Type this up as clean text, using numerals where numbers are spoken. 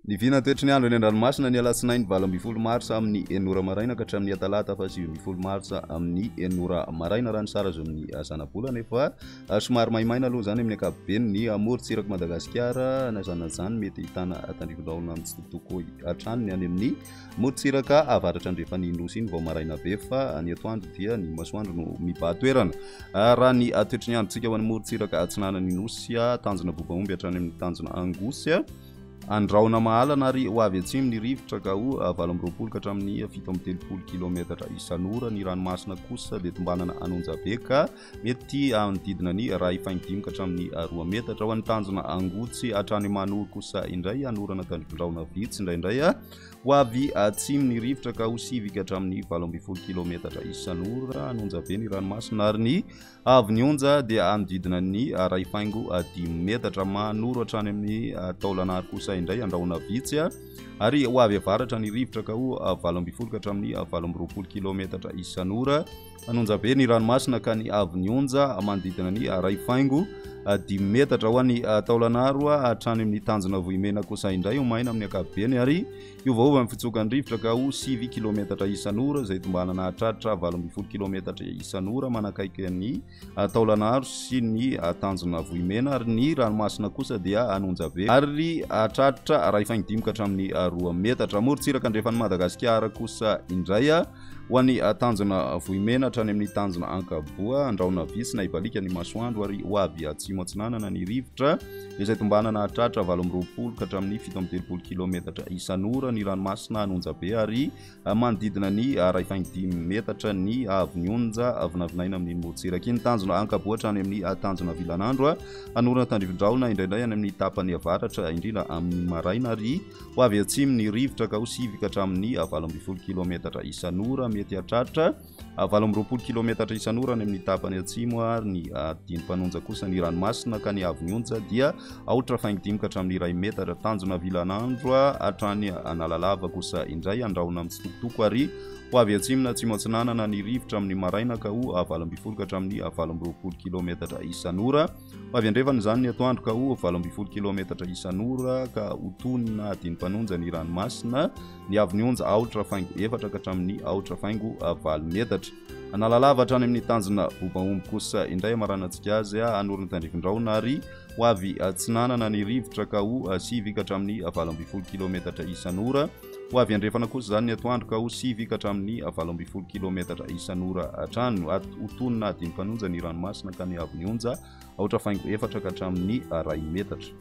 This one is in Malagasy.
Ny vina toetry ny andro eny an-dranomasina ny alatsinainy 20 marsa amin'ny 9 maraina ka hatramin'ny talata 20 marsa amin'ny 9 maraina raha ny sara azo amin'ny zanabolana efa somary maimaina aloha zany amin'ny ankapobeny ny morontsiraka Madagasikara nazana zany mety hitana tandrivindraona amin'ny tsitokotoko hatrany any amin'ny morontsiraka avaratra andrefany nosy iny vao maraina be fa ny atoandro dia ny masoandro no mibahatoerana raha ny toetry ny androntsika ho an'ny morontsiraka atsinanany nosy tanjona bobaomby hatrany amin'ny tanjona angosy andraona mahalana ary ho avy atsimo ny rivotra ka ho 7 ka hatramin'ny 7 kilometatra isan'ora ny ranomasina kosa dia tombanana anonjabe ka mety anodidina ny ray faingo ka hatramin'ny 2 metatra ho an'ny tanjona angotsy hatrany manoro kosa indray anorana tandrivindraona vitsy indraindray ho avy atsimo ny rivotra ka ho 7 ka hatramin'ny 12 kilometatra isan'ora anonjabe ny ranomasina ary ny avy ny onja dia anodidina ny ray faingo 10 metatra manoro hatrany amin'ny taolanary kosa indray andraona vitsy ary ho avy avaratra ny rivotra ka ho 12 ka hatramin'ny 12 kilometatra isan'ora anonjabe ny ranomasina ka ny avy ny onja manodidina ny ray faingo 10 metatra ho an'ny taolanaro hatrany amin'ny tanjona vohimena kosa indray ho maina amin'ny ankapobeny ary io vaova amin'ny fitsokan'ny rivotra ka ho 7 kilometatra isan'ora izay tombanana hatratra 12 kilometatra isan'ora manakaiky ny taolanaro sy ny tanjona vohimena ary ny ranomasina kosa dia anonjabe ary hatratra ray faingo 10 ka hatramin'ny 2 metatra morontsiraka andrefan'ny Madagasikara kosa indray ho an'ny tanjona vohimena hatrany amin'ny tanjona ankaboa andraona vitsy na ibalika ny masoandro ary ho avy atsimo atsinanana ny rivotra izay tombanana hatratra 20 ka hatramin'ny 17 kilometatra isan'ora ny ranomasina anonjabe ary manodidina ny ray faingo 10 metatra ny avy ny onja avinavinaina amin'ny morontsiraka iny tanjona ankaboa hatrany amin'ny tanjona vilanandro anorana tandrivindraona indraindray any amin'ny tapany avaratra indrindra amin'ny maraina ary ho avy atsimo ny rivotra ka ho 7 ka hatramin'ny 12 kilometatra isan'ora mety hatratra 20 kilometatra isan'ora ny amin'ny tapany atsimo ary ny diny-panonja kosa ny ranomasina ka ny avy ny onja dia aotra faingo 10 ka hatramin'ny 1 metatra tanjona vilanandro hatrany analalava kosa indray andraona amin'ny tsitokotoko ary ho avy atsimona atsimo atsinanana ny rivotra amin'ny maraina ka ho 12 ka hatramin'ny 20 kilometatra isan'ora ho avy andrefana zany ny atoandro ka ho 12 kilometatra isan'ora ka hotonina diny-panonja ny ranomasina ny avy ny onja aotra faingo 4 ka hatramin'ny aotra faingo 9 metatra analalava hatrany amin'ny tanjona bobaomby kosa indray amaranantsika azy anorina tandrivindraona ary ho avy atsinanana ny rivotra ka ho 7 ka hatramin'ny 12 kilometatra isan'ora ho avy andrefana kosa zany ny atoandro ka ho 7 ka hatramin'ny 12 kilometatra isan'ora hatrany hotonina diny-panonja ny ranomasina ka ny avy ny onja aotra faingo 4 ka hatramin'ny 1 metatra